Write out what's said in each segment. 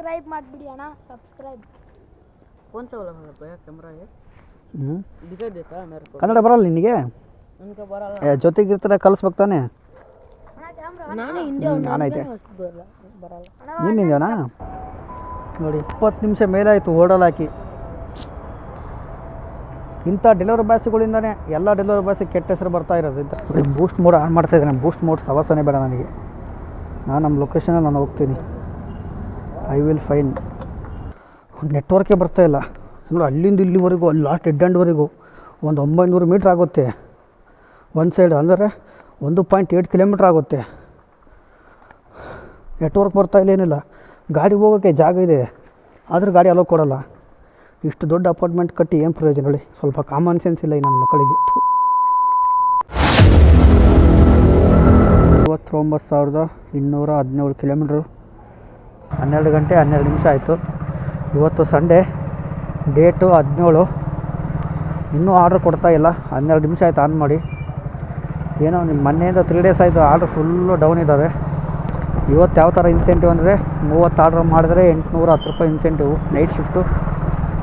Subscribe ಮಾಡಿಬಿಡಿ ಅಣ್ಣ subscribe कौन सा वाला है भैया कैमरा है दिखाई देता है मेरे को ಕನ್ನಡ ಬರಲ್ಲ ನಿನಗೆ उनका बरಲ್ಲ ಜೊತೆಗೆ ಇರ್ತಾರೆ ಕಲಿಸ್ಬೇಕು ತಾನೆ ನಾನು ಹಿಂದಿ ನಾನೈತೆ ಬರಲ್ಲ ನೀನು ಹಿಂದಿನಾ ನೋಡಿ 20 ನಿಮಿಷ ಮೇಲಾಯಿತು ಓಡಲ್ ಹಾಕಿ ಇಂಥ ಡೆಲಿವರಿ ಬಾಯ್ಸ್ಗಳಿಂದನೇ ಎಲ್ಲ ಡೆಲಿವರಿ ಬಾಯ್ಸಿಗೆ ಕೆಟ್ಟ ಹೆಸರು ಬರ್ತಾ ಇರೋದು ಇಂಥ ನೋಡಿ ಬೂಸ್ಟ್ ಮೋಡ್ ಆನ್ ಮಾಡ್ತಾ ಇದ್ದೇನೆ ಬೂಸ್ಟ್ ಮೋಡ್ ಸವಾಸನೆ ಬೇಡ ನನಗೆ ನಾನು ನಮ್ಮ ಲೊಕೇಶನಲ್ಲಿ ನಾನು ಹೋಗ್ತೀನಿ ಐ ವಿಲ್ ಫೈನ್ ನೆಟ್ವರ್ಕೇ ಬರ್ತಾಯಿಲ್ಲ ನೋಡಿ ಅಲ್ಲಿಂದ ಇಲ್ಲಿವರೆಗೂ ಅಲ್ಲಿ ಲಾಸ್ಟ್ ಡೆಡ್ ಎಂಡ್ವರೆಗೂ ಒಂದು 900 ಮೀಟ್ರ್ ಆಗುತ್ತೆ ಒಂದು ಸೈಡ್ ಅಂದರೆ 1.8 ಕಿಲೋಮೀಟ್ರ್ ಆಗುತ್ತೆ ನೆಟ್ವರ್ಕ್ ಬರ್ತಾಯಿಲ್ಲ ಏನಿಲ್ಲ ಗಾಡಿ ಹೋಗೋಕ್ಕೆ ಜಾಗ ಇದೆ ಆದರೂ ಗಾಡಿ ಅಲೋ ಕೊಡೋಲ್ಲ ಇಷ್ಟು ದೊಡ್ಡ ಅಪಾರ್ಟ್ಮೆಂಟ್ ಕಟ್ಟಿ ಏನು ಪ್ರಯೋಜನ ಹೇಳಿ ಸ್ವಲ್ಪ ಕಾಮನ್ ಸೆನ್ಸ್ ಇಲ್ಲ ಈ ನನ್ನ ಮಕ್ಕಳಿಗೆ 29,217 ಕಿಲೋಮೀಟ್ರು 12 ಗಂಟೆ 12 ನಿಮಿಷ ಆಯಿತು ಇವತ್ತು ಸಂಡೇ ಡೇಟು 17 ಇನ್ನೂ ಆರ್ಡ್ರ್ ಕೊಡ್ತಾಯಿಲ್ಲ 12 ನಿಮಿಷ ಆಯಿತು ಆನ್ ಮಾಡಿ ಏನೋ ನಿಮ್ಮ ಮೊನ್ನೆಯಿಂದ 3 ಡೇಸ್ ಆಯಿತು ಆರ್ಡ್ರ್ ಫುಲ್ಲು ಡೌನ್ ಇದ್ದಾವೆ ಇವತ್ತು ಯಾವ ಥರ ಇನ್ಸೆಂಟಿವ್ ಅಂದರೆ 30 ಆರ್ಡ್ರ್ ಮಾಡಿದ್ರೆ 810 ರೂಪಾಯಿ ಇನ್ಸೆಂಟಿವ್ ನೈಟ್ ಶಿಫ್ಟು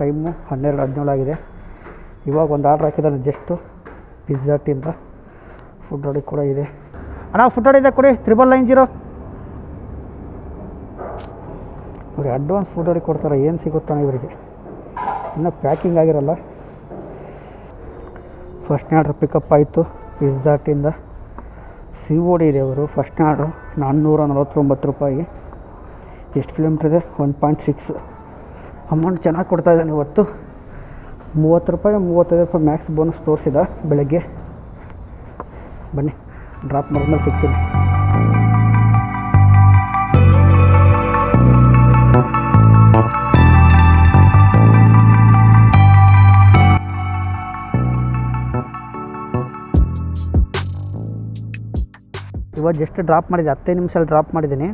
ಟೈಮು 12:17 ಆಗಿದೆ ಇವಾಗ ಒಂದು ಆರ್ಡ್ರ್ ಹಾಕಿದ್ದಾನೆ ಜಸ್ಟು ಪಿಜ್ಜಾ ಹಟ್ಟಿಂದ ಫುಡ್ ಆರ್ಡರ್ ಕೂಡ ಇದೆ ಅಣ್ಣ ಫುಡ್ ಆರ್ಡರ್ ಇದೆ ಕೊಡಿ 990 ನೋಡಿ ಅಡ್ವಾನ್ಸ್ ಫುಡ್ ಆರ್ಡರ್ ಕೊಡ್ತಾರೆ ಏನು ಸಿಗುತ್ತಾನೆ ಇವರಿಗೆ ಇನ್ನೂ ಪ್ಯಾಕಿಂಗ್ ಆಗಿರಲ್ಲ ಫಸ್ಟ್ನೇ ಆರ್ಡ್ರ್ ಪಿಕಪ್ ಆಯಿತು ಪಿಜ್ಜಾ ಹಟ್ಟಿಂದ COD ಇದೆ ಅವರು ಫಸ್ಟ್ನೇ ಆರ್ಡ್ರು 449 ರೂಪಾಯಿ ಎಷ್ಟು ಕಿಲೋಮೀಟ್ರ್ ಇದೆ 1.6 ಅಮೌಂಟ್ ಚೆನ್ನಾಗಿ ಕೊಡ್ತಾಯಿದ್ದಾನೆ ಇವತ್ತು 30 ರೂಪಾಯಿ 35 ರೂಪಾಯಿ ಮ್ಯಾಕ್ಸ್ ಬೋನಸ್ ತೋರಿಸಿದ ಬೆಳಗ್ಗೆ ಬನ್ನಿ ಡ್ರಾಪ್ ಮಾಡಿದ್ಮೇಲೆ ಸಿಗ್ತೀನಿ ಇವಾಗ ಜಸ್ಟ್ ಡ್ರಾಪ್ ಮಾಡಿದೆ 15 ನಿಮಿಷದಲ್ಲಿ ಡ್ರಾಪ್ ಮಾಡಿದ್ದೀನಿ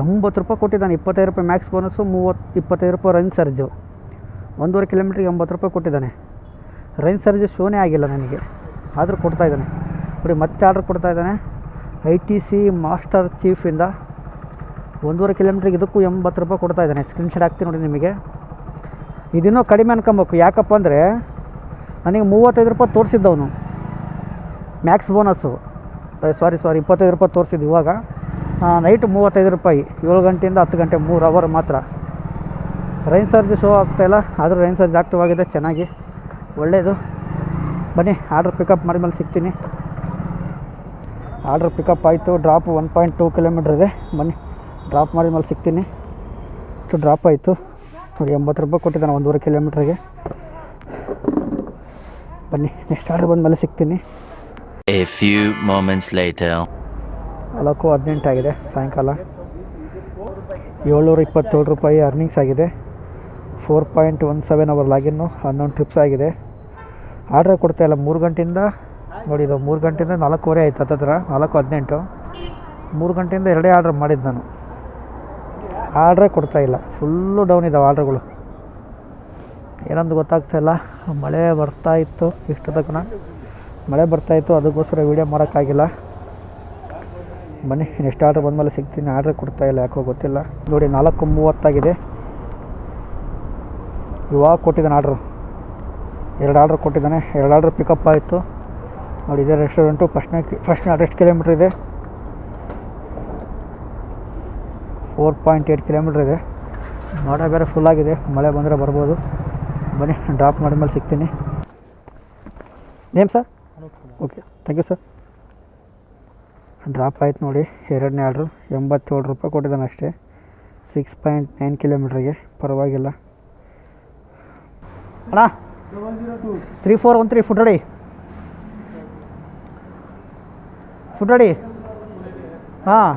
80 ರೂಪಾಯಿ ಕೊಟ್ಟಿದ್ದಾನೆ 25 ರೂಪಾಯಿ ಮ್ಯಾಕ್ಸ್ ಬೋನಸ್ಸು 25 ರೂಪಾಯಿ ರನ್ ಚಾರ್ಜು 1.5 ಕಿಲೋಮೀಟ್ರಿಗೆ 80 ರೂಪಾಯಿ ಕೊಟ್ಟಿದ್ದಾನೆ ರನ್ ಚಾರ್ಜು ಶೋನೇ ಆಗಿಲ್ಲ ನನಗೆ ಆದರೂ ಕೊಡ್ತಾಯಿದ್ದಾನೆ ನೋಡಿ ಮತ್ತೆ ಆರ್ಡ್ರ್ ಕೊಡ್ತಾಯಿದ್ದಾನೆ ITC ಮಾಸ್ಟರ್ ಚೀಫಿಂದ 1.5 ಕಿಲೋಮೀಟ್ರಿಗೆ ಇದಕ್ಕೂ 80 ರೂಪಾಯಿ ಕೊಡ್ತಾಯಿದ್ದಾನೆ ಸ್ಕ್ರೀನ್ಶಾಟ್ ಹಾಕ್ತೀನಿ ನೋಡಿ ನಿಮಗೆ ಇದಿನ್ನೂ ಕಡಿಮೆ ಅನ್ಕೊಬೇಕು ಯಾಕಪ್ಪ ಅಂದರೆ ನನಗೆ 35 ರೂಪಾಯಿ ತೋರಿಸಿದ್ದವನು ಮ್ಯಾಕ್ಸ್ ಬೋನಸ್ಸು ಸಾರಿ 25 ರೂಪಾಯಿ ತೋರಿಸಿದ್ದು ಇವಾಗ ನೈಟ್ 35 ರೂಪಾಯಿ 7 ಗಂಟೆಯಿಂದ 10 ಗಂಟೆ 3 ಅವರ್ ಮಾತ್ರ ರೈನ್ ಚಾರ್ಜ್ ಶೋ ಆಗ್ತಾಯಿಲ್ಲ ಆದರೂ ರೈನ್ ಚಾರ್ಜ್ ಆಕ್ಟಿವ್ ಆಗಿದೆ ಚೆನ್ನಾಗಿ ಒಳ್ಳೆಯದು ಬನ್ನಿ ಆರ್ಡ್ರ್ ಪಿಕಪ್ ಮಾಡಿದ್ಮೇಲೆ ಸಿಗ್ತೀನಿ ಆರ್ಡ್ರ್ ಪಿಕಪ್ ಆಯಿತು ಡ್ರಾಪ್ 1.2 ಕಿಲೋಮೀಟ್ರ್ ಇದೆ ಬನ್ನಿ ಡ್ರಾಪ್ ಮಾಡಿದ್ಮೇಲೆ ಸಿಗ್ತೀನಿ ಇಷ್ಟು ಡ್ರಾಪ್ ಆಯಿತು ನೋಡಿ 80 ರೂಪಾಯಿ ಕೊಟ್ಟಿದ್ದಾನೆ 1.5 ಕಿಲೋಮೀಟ್ರಿಗೆ ಬನ್ನಿ ನೆಕ್ಸ್ಟ್ ಆರ್ಡ್ರ್ ಬಂದಮೇಲೆ ಸಿಗ್ತೀನಿ A few moments later. ಅಲಕ್ಕೂ 18 ಆಗಿದೆ ಸಾಯಂಕಾಲ 727 ರೂಪಾಯಿ ಅರ್ನಿಂಗ್ಸ್ ಆಗಿದೆ 4.17 ಅವರ್ ಲಾಗಿನ್ನು 11 ಟ್ರಿಪ್ಸ್ ಆಗಿದೆ ಆರ್ಡ್ರೇ ಕೊಡ್ತಾಯಿಲ್ಲ 3 ಗಂಟೆಯಿಂದ ನೋಡಿ ಇದು 3 ಗಂಟೆಯಿಂದ 4:15 ಆಯಿತು ಹತ್ತಿರ 4:18 3 ಗಂಟೆಯಿಂದ 2 ಆರ್ಡ್ರ್ ಮಾಡಿದ್ದು ನಾನು ಆರ್ಡ್ರೇ ಕೊಡ್ತಾಯಿಲ್ಲ ಫುಲ್ಲು ಡೌನ್ ಇದ್ದಾವೆ ಆರ್ಡ್ರ್ಗಳು ಏನಂದು ಗೊತ್ತಾಗ್ತಾಯಿಲ್ಲ ಮಳೆ ಬರ್ತಾಯಿತ್ತು ಇಷ್ಟೊತ್ತನ ಮಳೆ ಬರ್ತಾಯಿತ್ತು ಅದಕ್ಕೋಸ್ಕರ ವೀಡಿಯೋ ಮಾಡೋಕ್ಕಾಗಿಲ್ಲ ಬನ್ನಿ ನೆಕ್ಸ್ಟ್ ಆರ್ಡ್ರ್ ಬಂದಮೇಲೆ ಸಿಗ್ತೀನಿ ಆರ್ಡ್ರ್ ಕೊಡ್ತಾಯಿಲ್ಲ ಯಾಕೋ ಗೊತ್ತಿಲ್ಲ ನೋಡಿ 4:30 ಆಗಿದೆ ಇವಾಗ ಕೊಟ್ಟಿದ್ದಾನೆ ಆರ್ಡ್ರು 2 ಆರ್ಡ್ರ್ ಕೊಟ್ಟಿದ್ದಾನೆ 2 ಆರ್ಡ್ರ್ ಪಿಕಪ್ ಆಯಿತು ನೋಡಿ ಇದೇ ರೆಸ್ಟೋರೆಂಟು ಫಸ್ಟ್ನೇ ಆರ್ಡ್ರ್ ಎಷ್ಟು ಕಿಲೋಮೀಟ್ರ್ ಇದೆ 4.8 ಕಿಲೋಮೀಟ್ರ್ ಇದೆ ಮೋಡ ಬೇರೆ ಫುಲ್ಲಾಗಿದೆ ಮಳೆ ಬಂದರೆ ಬರ್ಬೋದು ಬನ್ನಿ ಡ್ರಾಪ್ ಮಾಡಿದ್ಮೇಲೆ ಸಿಗ್ತೀನಿ name sir okay thank you sir drop ಆಯ್ತು ನೋಡಿ 2ನೇ ಆರ್ಡ್ರು 87 ರೂಪಾಯಿ ಕೊಟ್ಟಿದ್ದಾನೆ ಅಷ್ಟೇ 6.9 ಕಿಲೋಮೀಟ್ರಿಗೆ ಪರವಾಗಿಲ್ಲ ಅಣ್ಣ 3413 ಫುಡ್ ರೆಡಿ ಹಾಂ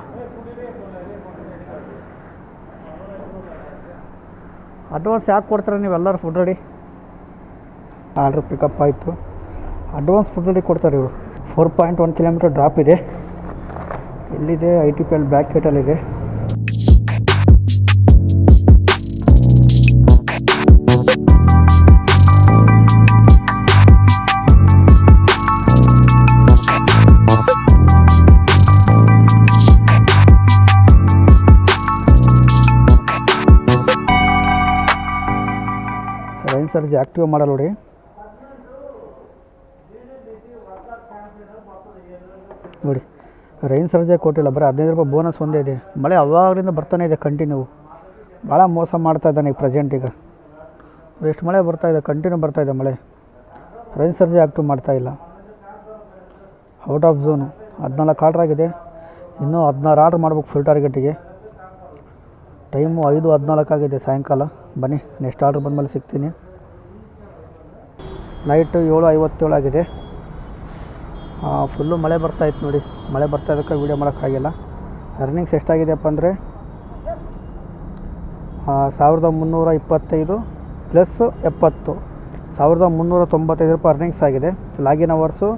ಅಡ್ವಾನ್ಸ್ ಯಾಕೆ ಕೊಡ್ತಾರೆ ನೀವೆಲ್ಲರೂ ಫುಡ್ ರೆಡಿ ಆರ್ಡ್ರ್ ಪಿಕಪ್ ಆಯಿತು ಅಡ್ವಾನ್ಸ್ ಫುಡ್ ರೆಡಿ ಕೊಡ್ತಾರೆ ಇವರು 4.1 ಕಿಲೋಮೀಟರ್ ಡ್ರಾಪ್ ಇದೆ ಎಲ್ಲಿದೆ ITPL ಬ್ಯಾಕ್ ಗೇಟಲ್ಲಿದೆ ರೈನ್ ಸರ್ಜಿ ಆ್ಯಕ್ಟಿವ್ ಮಾಡಲ್ಲ ನೋಡಿ. ನೋಡಿ ರೈನ್ ಸರ್ಜಿ ಕೊಟ್ಟಿಲ್ಲ, ಬರೀ 15 ರೂಪಾಯಿ ಬೋನಸ್ ಒಂದೇ ಇದೆ. ಮಳೆ ಅವಾಗಲಿಂದ ಬರ್ತಾನೆ ಇದೆ ಕಂಟಿನ್ಯೂ. ಭಾಳ ಮೋಸ ಮಾಡ್ತಾ ಇದ್ದಾನೆ ಈಗ ಪ್ರೆಸೆಂಟ್. ಈಗ ಎಷ್ಟು ಮಳೆ ಬರ್ತಾಯಿದೆ, ಕಂಟಿನ್ಯೂ ಬರ್ತಾಯಿದೆ ಮಳೆ. ರೈನ್ ಸರ್ಜಿ ಆ್ಯಕ್ಟಿವ್ ಮಾಡ್ತಾಯಿಲ್ಲ. ಔಟ್ ಆಫ್ ಝೋನು 14 ಆರ್ಡ್ರ್ ಆಗಿದೆ. ಇನ್ನೂ 16 ಆರ್ಡ್ರ್ ಮಾಡ್ಬೇಕು ಫುಲ್ ಟಾರ್ಗೆಟಿಗೆ. ಟೈಮು 5:14 ಆಗಿದೆ ಸಾಯಂಕಾಲ. ಬನ್ನಿ ನೆಕ್ಸ್ಟ್ ಆರ್ಡ್ರ್ ಬಂದಮೇಲೆ ಸಿಗ್ತೀನಿ. ನೈಟು 7:57 ಆಗಿದೆ. ಫುಲ್ಲು ಮಳೆ ಬರ್ತಾಯಿತ್ತು ನೋಡಿ. ಮಳೆ ಬರ್ತಾಯಿದ್ದಕ್ಕೆ ವೀಡಿಯೋ ಮಾಡೋಕ್ಕಾಗಿಲ್ಲ. ಅರ್ನಿಂಗ್ಸ್ ಎಷ್ಟಾಗಿದೆಯಪ್ಪ ಅಂದರೆ 1325 ಪ್ಲಸ್ 70, 1395 ರೂಪಾಯಿ ಅರ್ನಿಂಗ್ಸ್ ಆಗಿದೆ. Login hours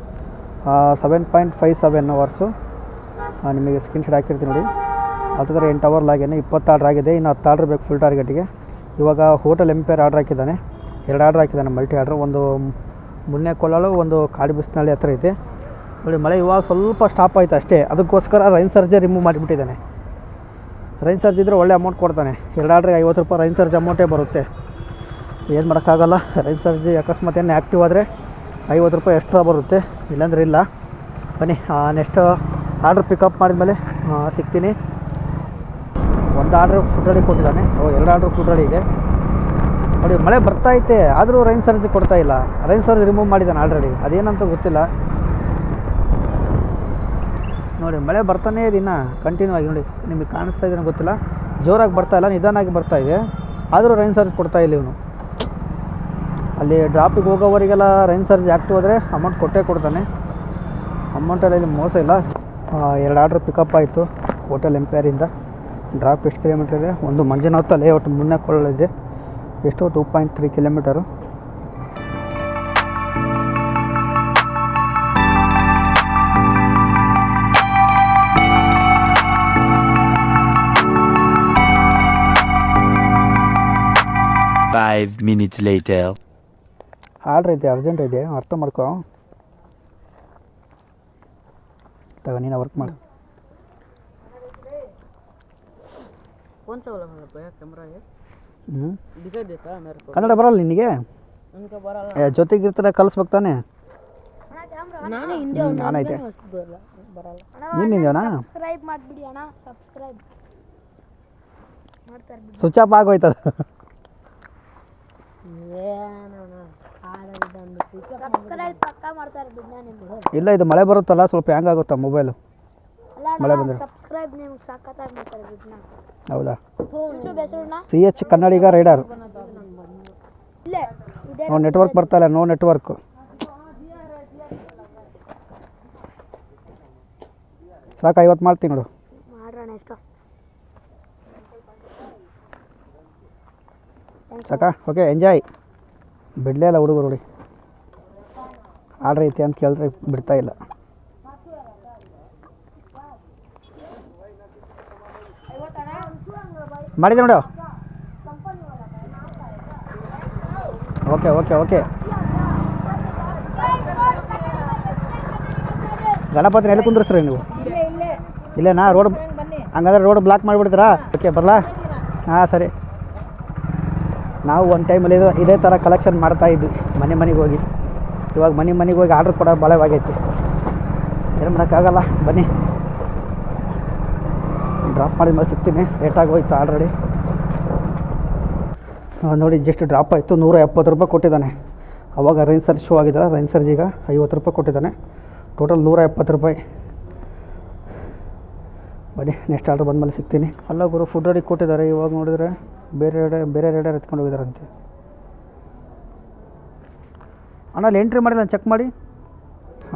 7.57 hours. ನಿಮಗೆ ಸ್ಕ್ರೀನ್ಶಾಟ್ ಹಾಕಿರ್ತೀನಿ ನೋಡಿ. ಅದರ 8 ಅವರ್ ಲಾಗಿನ್, 20 ಆರ್ಡ್ರ್ ಆಗಿದೆ. ಇನ್ನು 10 ಆರ್ಡ್ರ್ ಬೇಕು ಫುಲ್ ಟಾರ್ಗೆಟಿಗೆ. ಇವಾಗ ಹೋಟೆಲ್ ಎಂಪೈರ್ ಆರ್ಡ್ರ್ ಹಾಕಿದ್ದಾನೆ, 2 ಆರ್ಡ್ರ್ ಹಾಕಿದ್ದಾನೆ ಮಲ್ಟಿ ಆರ್ಡ್ರ್. ಒಂದು ಮುನ್ನೆ ಕೊಳ್ಳಲು, ಒಂದು ಕಾಡು ಬಿಸ್ನಳ್ಳಿ ಹತ್ರ ಐತೆ ನೋಡಿ. ಮಳೆ ಇವಾಗ ಸ್ವಲ್ಪ ಸ್ಟಾಪ್ ಆಯಿತು ಅಷ್ಟೇ. ಅದಕ್ಕೋಸ್ಕರ ರೈನ್ ಸರ್ಜಿ ರಿಮೂವ್ ಮಾಡಿಬಿಟ್ಟಿದ್ದಾನೆ. ರೈನ್ ಸರ್ಜ್ ಇದ್ದರೆ ಒಳ್ಳೆ ಅಮೌಂಟ್ ಕೊಡ್ತಾನೆ. 2 ಆರ್ಡ್ರಿಗೆ 50 ರೂಪಾಯಿ ರೈನ್ ಸರ್ಜ್ ಅಮೌಂಟೇ ಬರುತ್ತೆ. ಏನು ಮಾಡೋಕ್ಕಾಗಲ್ಲ. ರೈನ್ ಸರ್ಜಿ ಅಕಸ್ಮಾತ್ ಏನು ಆ್ಯಕ್ಟಿವ್ ಆದರೆ 50 ರೂಪಾಯಿ ಎಕ್ಸ್ಟ್ರಾ ಬರುತ್ತೆ, ಇಲ್ಲಾಂದರೆ ಇಲ್ಲ. ಬನ್ನಿ ನೆಕ್ಸ್ಟ್ ಆರ್ಡ್ರ್ ಪಿಕಪ್ ಮಾಡಿದ್ಮೇಲೆ ಸಿಗ್ತೀನಿ. ಒಂದು ಆರ್ಡ್ರ್ ಫುಡ್ ರೆಡಿ ಕೊಟ್ಟಿದ್ದಾನೆ, 2 ಆರ್ಡ್ರ್ ಫುಡ್ ರೆಡಿ ಇದೆ ನೋಡಿ. ಮಳೆ ಬರ್ತಾಯಿದೆ ಆದರೂ ರೈನ್ ಸರ್ಜ್ ಕೊಡ್ತಾಯಿಲ್ಲ. ರೈನ್ ಸರ್ಜ್ ರಿಮೂವ್ ಮಾಡಿದ್ದಾನೆ ಆಲ್ರೆಡಿ, ಅದೇನಂತ ಗೊತ್ತಿಲ್ಲ ನೋಡಿ. ಮಳೆ ಬರ್ತಾನೇ ಇದೆ ಇನ್ನು ಕಂಟಿನ್ಯೂ ಆಗಿ ನೋಡಿ. ನಿಮಗೆ ಕಾಣಿಸ್ತಾ ಇದೆಯೋ ಗೊತ್ತಿಲ್ಲ, ಜೋರಾಗಿ ಬರ್ತಾಯಿಲ್ಲ, ನಿಧಾನಾಗಿ ಬರ್ತಾಯಿದೆ. ಆದರೂ ರೈನ್ ಸರ್ಜ್ ಕೊಡ್ತಾಯಿಲ್ಲ ಇವನು. ಅಲ್ಲಿ ಡ್ರಾಪಿಗೆ ಹೋಗೋವರಿಗೆಲ್ಲ ರೈನ್ ಸರ್ಜ್ ಆ್ಯಕ್ಟಿವ್ ಹೋದರೆ ಅಮೌಂಟ್ ಕೊಟ್ಟೇ ಕೊಡ್ತಾನೆ. ಅಮೌಂಟಲ್ಲಿ ಇಲ್ಲಿ ಮೋಸ ಇಲ್ಲ. 2 ಆರ್ಡ್ರ್ ಪಿಕಪ್ ಆಯಿತು ಹೋಟೆಲ್ ಎಂಪೈರಿಂದ. ಡ್ರಾಪ್ ಎಷ್ಟು ಕಿಲೋಮೀಟ್ರ್ ಇದೆ? ಒಂದು ಮಂಜುನಾಥ ಲೇಔಟ್ ಮುನ್ನೆ ಕೊಳ್ಳಲಿದೆ. ಎಷ್ಟು? 2.3 kilometre. Five minutes later. Order ಐತೆ, ಅರ್ಜೆಂಟ್ ಇದೆ, ಅರ್ಥ ಮಾಡ್ಕೊ. ತಗೋ ನೀನು ವರ್ಕ್ ಮಾಡು. कौन सा वाला है भैया कैमरा है? दिखाई देता है मेरे को. ಕನ್ನಡ ಬರಲ್ಲ ನಿನಗೆ? उनका बड़ा ಜೊತೆಗಿರ್ತಾರೆ ಕಲಿಸ್ಬೇಕು ತಾನೆ. ನಾನು ಹಿಂದೆ ನಾನೈತೆ बरಲ್ಲ. ನೀನು ಹಿಂದೇನಾ? ಸಬ್ಸ್ಕ್ರೈಬ್ ಮಾಡಿಬಿಡಿ ಅಣ್ಣ, ಸಬ್ಸ್ಕ್ರೈಬ್ ಮಾಡ್ತಾರೆ ಬಿಡಿ. Switch off ಆಗೋಯ್ತದ. ಸಬ್ಸ್ಕ್ರೈಬ್ ಪಕ್ಕ ಮಾಡ್ತಾರೆ ಬಿಡಿ ನಿಮಗೆ. ಇಲ್ಲ ಇದು ಮಳೆ ಬರುತ್ತಲ್ಲ ಸ್ವಲ್ಪ ಹ್ಯಾಂಗ್ ಆಗುತ್ತಾ ಮೊಬೈಲು. ಮಳೆ ಅಲ್ಲ ಬಂದರೆ ಸಬ್ಸ್ಕ್ರೈಬ್ ನಿಮಗೆ ಸಕ್ಕತ್ತಾಗಿ ಮಾಡ್ತಾರೆ ಬಿಡಿ. ಹೌದಾ? ಯೂಟ್ಯೂಬ್ ಹೆಸರುನ CH ಕನ್ನಡಿಗ ರೈಡರ್. ಇಲ್ಲೇ ಇದೆ. ನೆಟ್ವರ್ಕ್ ಬರ್ತಾಯಿಲ್ಲ, ನೋ ನೆಟ್ವರ್ಕ್. ಸಾಕು 50 ಮಾಡ್ತೀನಿ ನೋಡು. ಮಾಡೋಣ ಎಷ್ಟು ಸಾಕಾ? Okay enjoy. ಬಿಡಲೇ ಇಲ್ಲ ಹುಡುಗರು ನೋಡಿ. ಆರ್ಡ್ರ್ ಐತೆ ಅಂತ ಕೇಳಿದ್ರೆ ಬಿಡ್ತಾಯಿಲ್ಲ. ಮಾಡಿದೆ ನೋಡು. Okay okay okay. ಗಣಪತಿನ ಎಲ್ಲಿ ಕುಂದ್ರಿಸ್ರಿ ನೀವು? ಇಲ್ಲೇನಾ ರೋಡ್? ಹಂಗಾದ್ರೆ ರೋಡ್ ಬ್ಲಾಕ್ ಮಾಡಿಬಿಡ್ತೀರಾ? ಓಕೆ ಬರಲಾ? ಹಾಂ ಸರಿ. ನಾವು ಒಂದು ಟೈಮಲ್ಲಿ ಇದೇ ಥರ ಕಲೆಕ್ಷನ್ ಮಾಡ್ತಾಯಿದ್ವಿ ಮನೆಗೆ ಹೋಗಿ. ಇವಾಗ ಮನೆಗೆ ಹೋಗಿ ಆರ್ಡ್ರ್ ಕೊಡೋ ಭಾಳವಾಗೈತಿ. ಏನು ಮಾಡೋಕ್ಕಾಗಲ್ಲ. ಬನ್ನಿ ಡ್ರಾಪ್ ಮಾಡಿದ ಮೇಲೆ ಸಿಗ್ತೀನಿ. ಲೇಟಾಗಿ ಹೋಯ್ತು ಆಲ್ರೆಡಿ ನೋಡಿ. ಜಸ್ಟ್ ಡ್ರಾಪ್ ಆಯಿತು. 170 ರೂಪಾಯಿ ಕೊಟ್ಟಿದ್ದಾನೆ. ಅವಾಗ ರೈನ್ ಸರ್ಜ್ ಶೋ ಆಗಿದ್ದಲ್ಲ, ರೈನ್ ಸರ್ಜ್ ಈಗ 50 ರೂಪಾಯಿ ಕೊಟ್ಟಿದ್ದಾನೆ. ಟೋಟಲ್ 170 ರೂಪಾಯಿ. ಬನ್ನಿ ನೆಕ್ಸ್ಟ್ ಆರ್ಡ್ರ್ ಬಂದಮೇಲೆ ಸಿಗ್ತೀನಿ. ಅಲ್ಲ ಗುರು ಫುಡ್ ರೆಡಿ ಕೊಟ್ಟಿದ್ದಾರೆ. ಇವಾಗ ನೋಡಿದರೆ ಬೇರೆ ರೇಡರ್ ಎತ್ಕೊಂಡು ಹೋಗಿದ್ದಾರಂತೆ. ಅಣ್ಣ ಅಲ್ಲಿ ಎಂಟ್ರಿ ಮಾಡಿಲ್ಲ, ಚೆಕ್ ಮಾಡಿ.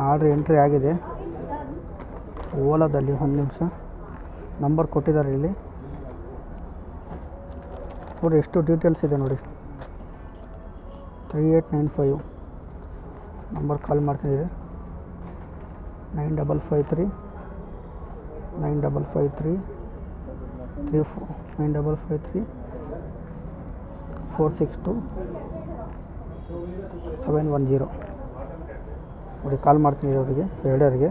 ಆರ್ಡ್ರ್ ಎಂಟ್ರಿ ಆಗಿದೆ ಓಲಾದಲ್ಲಿ. ಒಂದು ನಿಮಿಷ, ನಂಬರ್ ಕೊಟ್ಟಿದ್ದಾರೆ ಇಲ್ಲಿ ನೋಡಿ. ಎಷ್ಟು ಡೀಟೇಲ್ಸ್ ಇದೆ ನೋಡಿ. 3895 ನಂಬರ್ ಕಾಲ್ ಮಾಡ್ತಿದ್ದೀರಿ. 9553 9553 9553 462 710 ನೋಡಿ. ಕಾಲ್ ಮಾಡ್ತೀನಿ ಅವರಿಗೆ, ಎರಡರಿಗೆ.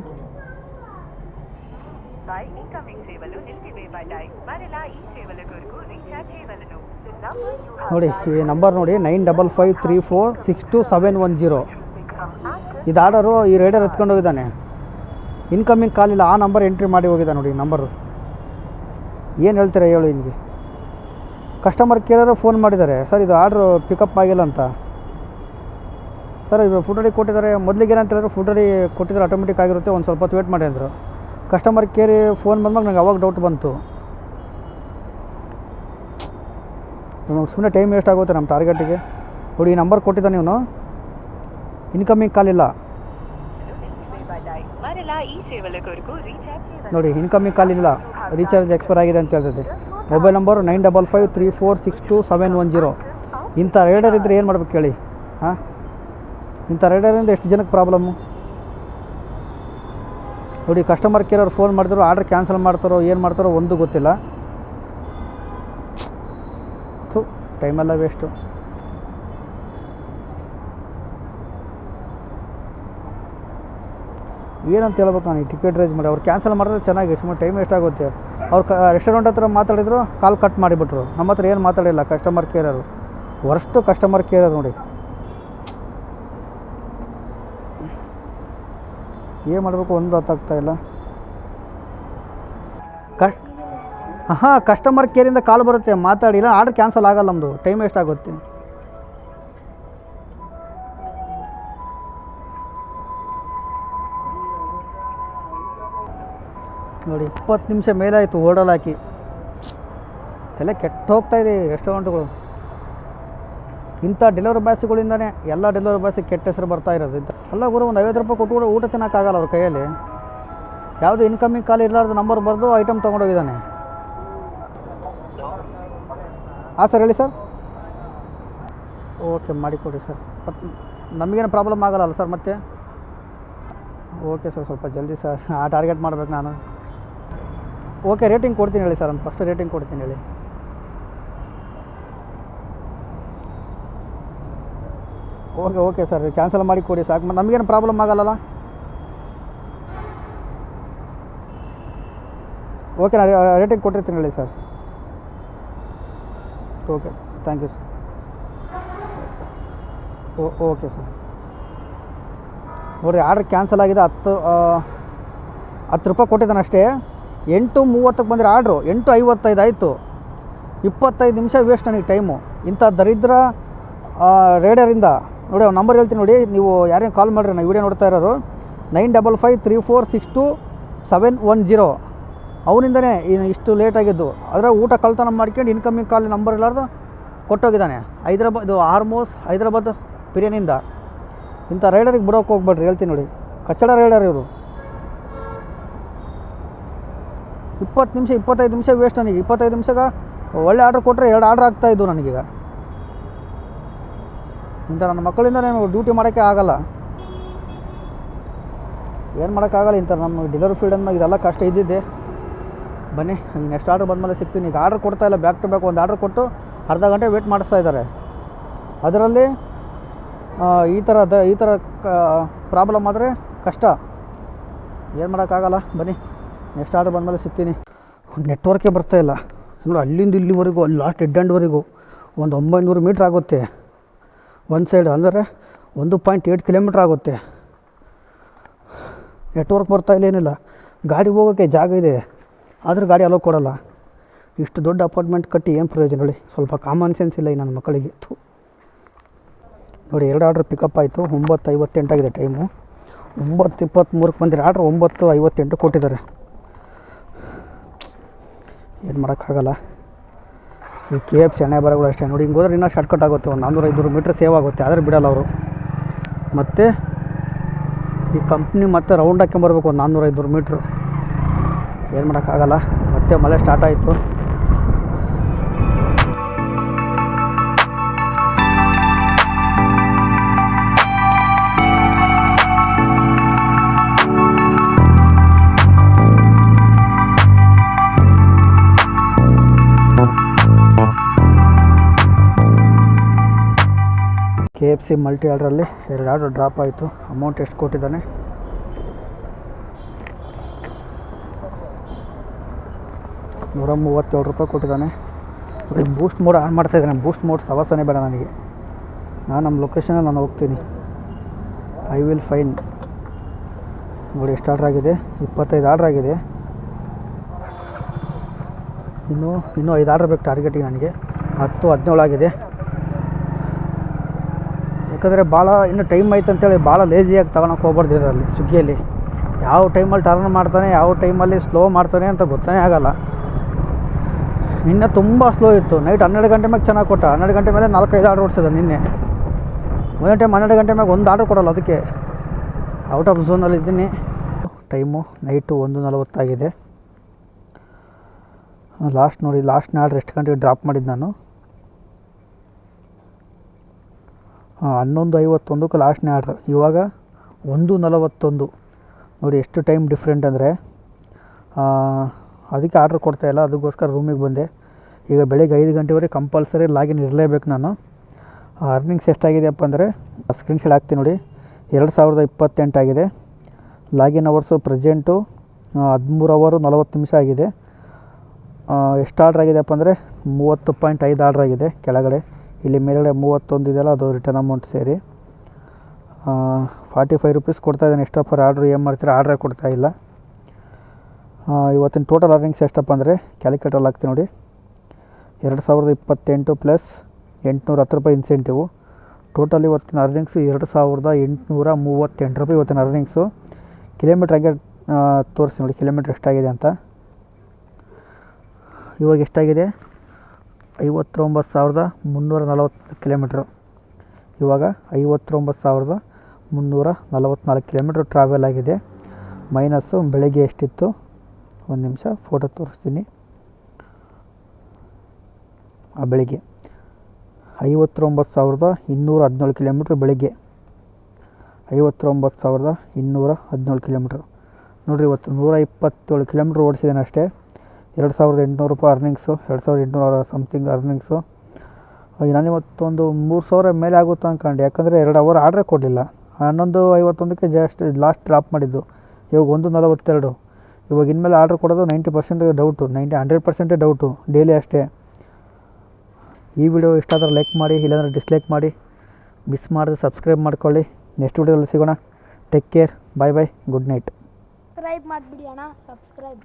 ఇన్కమింగ్ సేవలు నిలిపివేయబడ్డాయి. మరలా ఈ సేవల కొరకు రీఛార్జ్ చేయవలను. టు ನೋಡಿ ಈ ನಂಬರ್ ನೋಡಿ 9553462710. ಇದು ಆರ್ಡರು ಈ ರೈಡರ್ ಎತ್ಕೊಂಡು ಹೋಗಿದ್ದಾನೆ. ಇನ್ಕಮಿಂಗ್ ಕಾಲ್ ಇಲ್ಲ, ಆ ನಂಬರ್ ಎಂಟ್ರಿ ಮಾಡಿ ಹೋಗಿದ್ದಾನೆ ನೋಡಿ ನಂಬರು. ಏನು ಹೇಳ್ತೀರಾ ಹೇಳು ನಿಮಗೆ? ಕಸ್ಟಮರ್ ಕೇರರು ಫೋನ್ ಮಾಡಿದ್ದಾರೆ, ಸರ್ ಇದು ಆರ್ಡ್ರು ಪಿಕಪ್ ಆಗಿಲ್ಲ ಅಂತ. ಸರ್ ಇದು ಫುಡ್ ರೆಡಿ ಕೊಟ್ಟಿದ್ದಾರೆ, ಮೊದಲಿಗೆ ಏನಂತ ಹೇಳಿದ್ರು ಫುಡ್ ರೆಡಿ ಕೊಟ್ಟಿದ್ದಾರೆ ಆಟೋಮೆಟಿಕ್ ಆಗಿರುತ್ತೆ, ಒಂದು ಸ್ವಲ್ಪ ಹೊತ್ತು ವೇಟ್ ಮಾಡಿ ಅಂದರು. ಕಸ್ಟಮರ್ ಕೇರಿ ಫೋನ್ ಬಂದಾಗ ನನಗೆ ಅವಾಗ ಡೌಟ್ ಬಂತು, ನಮಗೆ ಸುಮ್ಮನೆ ಟೈಮ್ ವೇಸ್ಟ್ ಆಗುತ್ತೆ ನಮ್ಮ ಟಾರ್ಗೆಟಿಗೆ. ನೋಡಿ ಈ ನಂಬರ್ ಕೊಟ್ಟಿದ್ದಾನೆ ಇವನು, ಇನ್ಕಮಿಂಗ್ ಕಾಲ್ ಇಲ್ಲ ನೋಡಿ, ಇನ್ಕಮಿಂಗ್ ಕಾಲ್ ಇಲ್ಲ, ರೀಚಾರ್ಜ್ ಎಕ್ಸ್ಪೈರ್ ಆಗಿದೆ ಅಂತ ಹೇಳ್ತದೆ. Mobile number 9553462710. ಇಂಥ ರೈಡರ್ ಇದ್ದರೆ ಏನು ಮಾಡ್ಬೇಕು ಹೇಳಿ? ಹಾಂ, ಇಂಥ ರೈಡರಿಂದ ಎಷ್ಟು ಜನಕ್ಕೆ ಪ್ರಾಬ್ಲಮ್ಮು ನೋಡಿ. ಕಸ್ಟಮರ್ ಕೇರ್ ಅವ್ರು ಫೋನ್ ಮಾಡಿದ್ರು, ಆರ್ಡ್ರ್ ಕ್ಯಾನ್ಸಲ್ ಮಾಡ್ತಾರೋ ಏನು ಮಾಡ್ತಾರೋ ಒಂದು ಗೊತ್ತಿಲ್ಲ. ಟೈಮೆಲ್ಲ ವೇಸ್ಟು. ಏನಂತ ಹೇಳ್ಬೇಕು ನಾನು? ಈ ಟಿಕೆಟ್ ರೇಂಜ್ ಮಾಡಿ ಅವ್ರು ಕ್ಯಾನ್ಸಲ್ ಮಾಡಿದ್ರೆ ಚೆನ್ನಾಗಿ, ಸುಮ್ಮನೆ ಟೈಮ್ ವೇಸ್ಟ್ ಆಗುತ್ತೆ. ಅವ್ರು ರೆಸ್ಟೋರೆಂಟ್ ಹತ್ರ ಮಾತಾಡಿದ್ರು, ಕಾಲ್ ಕಟ್ ಮಾಡಿಬಿಟ್ರು. ನಮ್ಮ ಹತ್ರ ಏನು ಮಾತಾಡಿಲ್ಲ ಕಸ್ಟಮರ್ ಕೇರರು. ವರ್ಸ್ಟು ಕಸ್ಟಮರ್ ಕೇರರ್ ನೋಡಿ. ಏನು ಮಾಡಬೇಕು ಒಂದು ಗೊತ್ತಾಗ್ತಾಯಿಲ್ಲ. ಹಾಂ, ಕಸ್ಟಮರ್ ಕೇರಿಂದ ಕಾಲ್ ಬರುತ್ತೆ, ಮಾತಾಡಿಲ್ಲ, ಆರ್ಡ್ರ್ ಕ್ಯಾನ್ಸಲ್ ಆಗಲ್ಲ, ನಮ್ಮದು ಟೈಮ್ ವೇಸ್ಟ್ ಆಗುತ್ತೆ. ನೋಡಿ 20 ನಿಮಿಷ ಮೇಲಾಯಿತು ಓಡಲ್ ಹಾಕಿ. ತಲೆ ಕೆಟ್ಟ ಹೋಗ್ತಾಯಿದೆ ರೆಸ್ಟೋರೆಂಟ್ಗಳು. ಇಂಥ ಡೆಲಿವರಿ ಬಾಯ್ಸ್ಗಳಿಂದನೇ ಎಲ್ಲ ಡೆಲಿವರಿ ಬಾಯ್ಸಿಗೆ ಕೆಟ್ಟ ಹೆಸರು ಬರ್ತಾ ಇರೋದು. ಅಲ್ಲ ಗುರು, ಒಂದು 50 ರೂಪಾಯಿ ಕೊಟ್ಟು ಕೂಡ ಊಟ ತಿನ್ನೋಕ್ಕಾಗಲ್ಲ ಅವ್ರ ಕೈಯಲ್ಲಿ. ಯಾವುದೋ ಇನ್ಕಮಿಂಗ್ ಕಾಲ್ ಇರಲಾರ್ದು ನಂಬರ್ ಬರೆದು ಐಟಮ್ ತೊಗೊಂಡೋಗಿದ್ದಾನೆ. ಹಾಂ ಸರ್, ಹೇಳಿ ಸರ್. ಓಕೆ, ಮಾಡಿಕೊಡಿ ಸರ್. ಮತ್ತು ನಮಗೇನು ಪ್ರಾಬ್ಲಮ್ ಆಗಲ್ಲ ಸರ್ ಮತ್ತೆ? ಓಕೆ ಸರ್, ಸ್ವಲ್ಪ ಜಲ್ದಿ ಸರ್, ಆ ಟಾರ್ಗೆಟ್ ಮಾಡ್ಬೇಕು ನಾನು. ಓಕೆ, ರೇಟಿಂಗ್ ಕೊಡ್ತೀನಿ ಹೇಳಿ ಸರ್, ನಾನು ಫಸ್ಟ್ ರೇಟಿಂಗ್ ಕೊಡ್ತೀನಿ ಹೇಳಿ. ಓಕೆ ಸರ್, ಕ್ಯಾನ್ಸಲ್ ಮಾಡಿ ಕೊಡಿ ಸಾಕು, ಮತ್ತು ನಮಗೇನು ಪ್ರಾಬ್ಲಮ್ ಆಗಲ್ಲಲ್ಲ? ಓಕೆ, ನಾನು ರೇಟಿಂಗ್ ಕೊಟ್ಟಿರ್ತೀನಿ ಹೇಳಿ sir. Okay, thank you sir. Okay sir. ನೋಡಿರಿ, ಆರ್ಡ್ರ್ ಕ್ಯಾನ್ಸಲ್ ಆಗಿದೆ. 10 ರೂಪಾಯಿ ಕೊಟ್ಟಿದ್ದಾನೆ ಅಷ್ಟೇ. 8:30ಕ್ಕೆ ಬಂದಿರೋ ಆರ್ಡ್ರು 8:55 ಆಯಿತು. 25 ನಿಮಿಷ ವೇಸ್ಟ್ ನನಗೆ ಟೈಮು. ಇಂಥ ದರಿದ್ರ ರೈಡರಿಂದ ನೋಡಿ, ಅವ್ನು ನಂಬರ್ ಹೇಳ್ತೀನಿ ನೋಡಿ, ನೀವು ಯಾರೇನು ಕಾಲ್ ಮಾಡಿರಿ, ನಾನು ವೀಡಿಯೋ ನೋಡ್ತಾ ಇರೋರು 9553462710. ಅವನಿಂದನೇ ಇಷ್ಟು ಲೇಟಾಗಿದ್ದು. ಅದರ ಊಟ ಕಳ್ತನ ಮಾಡ್ಕೊಂಡು ಇನ್ಕಮಿಂಗ್ ಕಾಲ್ ನಂಬರ್ ಇಲ್ಲಾರ್ದು ಕೊಟ್ಟೋಗಿದ್ದಾನೆ. ಇದು ಆಲ್ಮೋಸ್ಟ್ ಹೈದ್ರಾಬಾದ್ ಬಿರಿಯಾನಿಯಿಂದ. ಇಂಥ ರೈಡರಿಗೆ ಬಿಡೋಕೆ ಹೋಗ್ಬೇಡ್ರಿ, ಹೇಳ್ತೀನಿ ನೋಡಿ, ಕಚ್ಚಡ ರೈಡರ್ ಇವರು. 20 ನಿಮಿಷ 25 ನಿಮಿಷ ವೇಸ್ಟ್ ನನಗೆ. 25 ನಿಮಿಷಕ್ಕೆ ಒಳ್ಳೆ ಆರ್ಡ್ರ್ ಕೊಟ್ಟರೆ 2 ಆರ್ಡ್ರ್ ಆಗ್ತಾಯಿದ್ದು ನನಗೀಗ. ಇಂಥ ನನ್ನ ಮಕ್ಕಳಿಂದ ನಾನು ಡ್ಯೂಟಿ ಮಾಡೋಕ್ಕೆ ಆಗಲ್ಲ, ಏನು ಮಾಡೋಕ್ಕಾಗಲ್ಲ. ಇಂಥ ನಮ್ಮ ಡೆಲಿವರಿ ಫೀಲ್ಡನ್ನು ಇದೆಲ್ಲ ಕಷ್ಟ ಇದ್ದಿದ್ದೆ. ಬನ್ನಿ, ನೆಕ್ಸ್ಟ್ ಆರ್ಡ್ರ್ ಬಂದಮೇಲೆ ಸಿಗ್ತೀನಿ. ಈಗ ಆರ್ಡ್ರ್ ಕೊಡ್ತಾಯಿಲ್ಲ, ಬ್ಯಾಕ್ ಟು ಬ್ಯಾಕ್ ಒಂದು ಆರ್ಡ್ರ್ ಕೊಟ್ಟು ಅರ್ಧ ಗಂಟೆ ವೇಟ್ ಮಾಡಿಸ್ತಾ ಇದ್ದಾರೆ. ಅದರಲ್ಲಿ ಈ ಥರ ಪ್ರಾಬ್ಲಮ್ ಆದರೆ ಕಷ್ಟ, ಏನು ಮಾಡೋಕ್ಕಾಗಲ್ಲ. ಬನ್ನಿ, ನೆಕ್ಸ್ಟ್ ಆರ್ಡ್ರ್ ಬಂದಮೇಲೆ ಸಿಗ್ತೀನಿ. ನೆಟ್ವರ್ಕೇ ಬರ್ತಾಯಿಲ್ಲ ನೋಡಿ, ಅಲ್ಲಿಂದ ಇಲ್ಲಿವರೆಗೂ, ಅಲ್ಲಿ ಲಾಸ್ಟ್ ಡೆಡ್ ಎಂಡ್ವರೆಗೂ ಒಂದು 900 ಮೀಟ್ರ್ ಆಗುತ್ತೆ ಒಂದು ಸೈಡ್, ಅಂದರೆ 1.8 ಕಿಲೋಮೀಟ್ರ್ ಆಗುತ್ತೆ. ನೆಟ್ವರ್ಕ್ ಬರ್ತಾಯಿಲ್ಲ, ಏನಿಲ್ಲ. ಗಾಡಿ ಹೋಗೋಕ್ಕೆ ಜಾಗ ಇದೆ, ಆದರೆ ಗಾಡಿ ಅಲೋ ಕೊಡಲ್ಲ. ಇಷ್ಟು ದೊಡ್ಡ ಅಪಾರ್ಟ್ಮೆಂಟ್ ಕಟ್ಟಿ ಏನು ಪ್ರಯೋಜನ ಹೇಳಿ? ಸ್ವಲ್ಪ ಕಾಮನ್ ಸೆನ್ಸ್ ಇಲ್ಲ ಈ ನನ್ನ ಮಕ್ಕಳಿಗೆ. ನೋಡಿ, 2 ಆರ್ಡ್ರ್ ಪಿಕಪ್ ಆಯಿತು. 9:58 ಆಗಿದೆ ಟೈಮು. 9:23ಕ್ಕೆ ಬಂದಿರೋ ಆರ್ಡ್ರ್ 9:58 ಕೊಟ್ಟಿದ್ದಾರೆ. ಏನು ಮಾಡೋಕ್ಕಾಗಲ್ಲ. ಈ KFC ಹಣೆ ಬರಗಳು ಅಷ್ಟೇ ನೋಡಿ. ಹಿಂಗೆ ಹೋದ್ರೆ ಇನ್ನೂ ಶಾರ್ಟ್ಕಟ್ ಆಗುತ್ತೆ, ಒಂದು 400-500 ಮೀಟ್ರ್ ಸೇವ್ ಆಗುತ್ತೆ. ಆದರೆ ಬಿಡಲ್ಲ ಅವರು. ಮತ್ತು ಈ ಕಂಪ್ನಿ ಮತ್ತೆ ರೌಂಡ್ ಹಾಕ್ಕೊಂಬರ್ಬೇಕು ಒಂದು 400-500 ಮೀಟ್ರು. ಏನು ಮಾಡೋಕ್ಕಾಗಲ್ಲ. ಮತ್ತೆ ಮಳೆ ಸ್ಟಾರ್ಟ್ ಆಯಿತು. KFC ಮಲ್ಟಿ ಆರ್ಡ್ರಲ್ಲಿ 2 ಆರ್ಡ್ರ್ ಡ್ರಾಪ್ ಆಯಿತು. ಅಮೌಂಟ್ ಎಷ್ಟು ಕೊಟ್ಟಿದ್ದಾನೆ? ₹137 ಕೊಟ್ಟಿದ್ದಾನೆ. ನೋಡಿ ಬೂಸ್ಟ್ ಮೋಡ್ ಆನ್ ಮಾಡ್ತಾಯಿದ್ದಾನೆ. ಬೂಸ್ಟ್ ಮೋಡ್ ಸವಾಸನೆ ಬೇಡ ನನಗೆ. ನಾನು ನಮ್ಮ ಲೊಕೇಶನಲ್ಲಿ ನಾನು ಹೋಗ್ತೀನಿ. I will fine. ನೋಡಿ ಎಷ್ಟು ಆರ್ಡ್ರ್ ಆಗಿದೆ, 25 ಆರ್ಡ್ರ್ ಆಗಿದೆ. ಇನ್ನೂ 5 ಆರ್ಡ್ರ್ ಬೇಕು ಟಾರ್ಗೆಟಿಗೆ ನನಗೆ. 10-17 ಆಗಿದೆ. ಯಾಕಂದರೆ ಭಾಳ ಇನ್ನೂ ಟೈಮ್ ಆಯ್ತು ಅಂತೇಳಿ ಭಾಳ ಲೇಜಿಯಾಗಿ ತಗೊಳಕ್ಕೆ ಹೋಗ್ಬಾರ್ದು ಇದರಲ್ಲಿ ಸ್ವಿಗ್ಗಿಯಲ್ಲಿ. ಯಾವ ಟೈಮಲ್ಲಿ ಟರ್ನ್ ಮಾಡ್ತಾನೆ, ಯಾವ ಟೈಮಲ್ಲಿ ಸ್ಲೋ ಮಾಡ್ತಾನೆ ಅಂತ ಗೊತ್ತೇ ಆಗೋಲ್ಲ. ನಿನ್ನೆ ತುಂಬ ಸ್ಲೋ ಇತ್ತು. ನೈಟ್ 12 ಗಂಟೆ ಮ್ಯಾಗೆ ಚೆನ್ನಾಗಿ ಕೊಟ್ಟ. 12 ಗಂಟೆ ಮೇಲೆ 4-5 ಆರ್ಡ್ರ್ ಓಡಿಸಿದ ನಿನ್ನೆ. ಒಂದೇ ಟೈಮ್ 12 ಗಂಟೆ ಮ್ಯಾಗೆ ಒಂದು ಆರ್ಡ್ರ್ ಕೊಡೋಲ್ಲ. ಅದಕ್ಕೆ ಔಟ್ ಆಫ್ ಝೋನಲ್ಲಿ ಇದ್ದೀನಿ. ಟೈಮು ನೈಟು 1:40 ಆಗಿದೆ. ಲಾಸ್ಟ್ನ ಆರ್ಡ್ರ್ ಎಷ್ಟು ಗಂಟೆಗೆ ಡ್ರಾಪ್ ಮಾಡಿದ್ದು ನಾನು? 11:51ಕ್ಕೆ ಲಾಸ್ಟ್ನೇ ಆರ್ಡ್ರ್. ಇವಾಗ 1:41. ನೋಡಿ ಎಷ್ಟು ಟೈಮ್ ಡಿಫ್ರೆಂಟ್ ಅಂದರೆ. ಅದಕ್ಕೆ ಆರ್ಡ್ರ್ ಕೊಡ್ತಾಯಿಲ್ಲ, ಅದಕ್ಕೋಸ್ಕರ ರೂಮಿಗೆ ಬಂದೆ. ಈಗ ಬೆಳಗ್ಗೆ 5 ಗಂಟೆವರೆಗೆ ಕಂಪಲ್ಸರಿ ಲಾಗಿನ್ ಇರಲೇಬೇಕು ನಾನು. ಅರ್ನಿಂಗ್ಸ್ ಎಷ್ಟಾಗಿದೆಯಪ್ಪ ಅಂದರೆ ಸ್ಕ್ರೀನ್ಶಾಟ್ ಹಾಕ್ತೀನಿ ನೋಡಿ. 2028 ಆಗಿದೆ. ಲಾಗಿನ್ ಅವರ್ಸು ಪ್ರೆಸೆಂಟು 13 ಅವರ್ 40 ನಿಮಿಷ ಆಗಿದೆ. ಎಷ್ಟು ಆರ್ಡ್ರ್ ಆಗಿದೆಯಪ್ಪ ಅಂದರೆ 30.5 ಆರ್ಡ್ರ್ ಆಗಿದೆ. ಕೆಳಗಡೆ ಇಲ್ಲಿ ಮೇಲ್ಗಡೆ 31 ಇದೆಯಲ್ಲ, ಅದು ರಿಟರ್ನ್ ಅಮೌಂಟ್ ಸೇರಿ 45 ರೂಪೀಸ್ ಕೊಡ್ತಾಯಿದ್ದಾನೆ. ಎಷ್ಟಪ್ಪ ಆರ್ಡ್ರ್ ಏನು ಮಾಡ್ತೀರಾ? ಆರ್ಡ್ರೇ ಕೊಡ್ತಾಯಿಲ್ಲ. ಇವತ್ತಿನ ಟೋಟಲ್ ಅರ್ನಿಂಗ್ಸ್ ಎಷ್ಟಪ್ಪ ಅಂದರೆ ಕ್ಯಾಲ್ಕುಲೇಟರಲ್ಲಿ ಹಾಕ್ತೀನಿ ನೋಡಿ. 2028 ಪ್ಲಸ್ 810 ರೂಪಾಯಿ ಇನ್ಸೆಂಟಿವು. ಟೋಟಲ್ ಇವತ್ತಿನ ಅರ್ನಿಂಗ್ಸು 2838 ರೂಪಾಯಿ ಇವತ್ತಿನ ಅರ್ನಿಂಗ್ಸು. ಕಿಲೋಮೀಟ್ರ್ ಹಂಗೆ ತೋರಿಸಿ ನೋಡಿ ಕಿಲೋಮೀಟ್ರ್ ಎಷ್ಟಾಗಿದೆ ಅಂತ. ಇವಾಗ ಎಷ್ಟಾಗಿದೆ? 59,340 ಕಿಲೋಮೀಟ್ರು. ಇವಾಗ 59,344 ಕಿಲೋಮೀಟ್ರ್ ಟ್ರಾವೆಲ್ ಆಗಿದೆ. ಮೈನಸ್ಸು ಬೆಳಗ್ಗೆ ಎಷ್ಟಿತ್ತು? ಒಂದು ನಿಮಿಷ ಫೋಟೋ ತೋರಿಸ್ತೀನಿ. ಬೆಳಿಗ್ಗೆ 59,217 ಕಿಲೋಮೀಟ್ರ್. ಬೆಳಿಗ್ಗೆ 59,217 ಕಿಲೋಮೀಟ್ರ್. ನೋಡಿರಿ, ಇವತ್ತು 127 ಕಿಲೋಮೀಟ್ರ್ ಓಡಿಸಿದ್ದೇನೆ ಅಷ್ಟೇ. 2,800 ರೂಪಾಯಿ ಅರ್ನಿಂಗ್ಸು. 2,800 something earnings. ನಾನಿವತ್ತೊಂದು 3,000 ಮೇಲೆ ಆಗುತ್ತೆ ಅಂದ್ಕೊಂಡು. ಯಾಕಂದರೆ 2 ಅವರ್ ಆರ್ಡ್ರೇ ಕೊಡಲಿಲ್ಲ. 11:51ಕ್ಕೆ ಜಸ್ಟ್ ಲಾಸ್ಟ್ ಡ್ರಾಪ್ ಮಾಡಿದ್ದು. ಇವಾಗ 1:42. ಇವಾಗ ಇನ್ಮೇಲೆ ಆರ್ಡ್ರ್ ಕೊಡೋದು 90% ಡೌಟು, 100% ಡೌಟು. ಡೈಲಿ ಅಷ್ಟೇ. ಈ ವಿಡಿಯೋ ಇಷ್ಟ ಆದರೆ ಲೈಕ್ ಮಾಡಿ, ಇಲ್ಲಾಂದರೆ ಡಿಸ್ಲೈಕ್ ಮಾಡಿ. ಮಿಸ್ ಮಾಡಿದ್ರೆ ಸಬ್ಸ್ಕ್ರೈಬ್ ಮಾಡ್ಕೊಳ್ಳಿ. ನೆಕ್ಸ್ಟ್ ವಿಡಿಯೋದಲ್ಲಿ ಸಿಗೋಣ. Take care. Bye bye. Good night. Subscribe ಮಾಡಿಬಿಡಿ ಅಣ್ಣ. ಸಬ್ಸ್ಕ್ರೈಬ್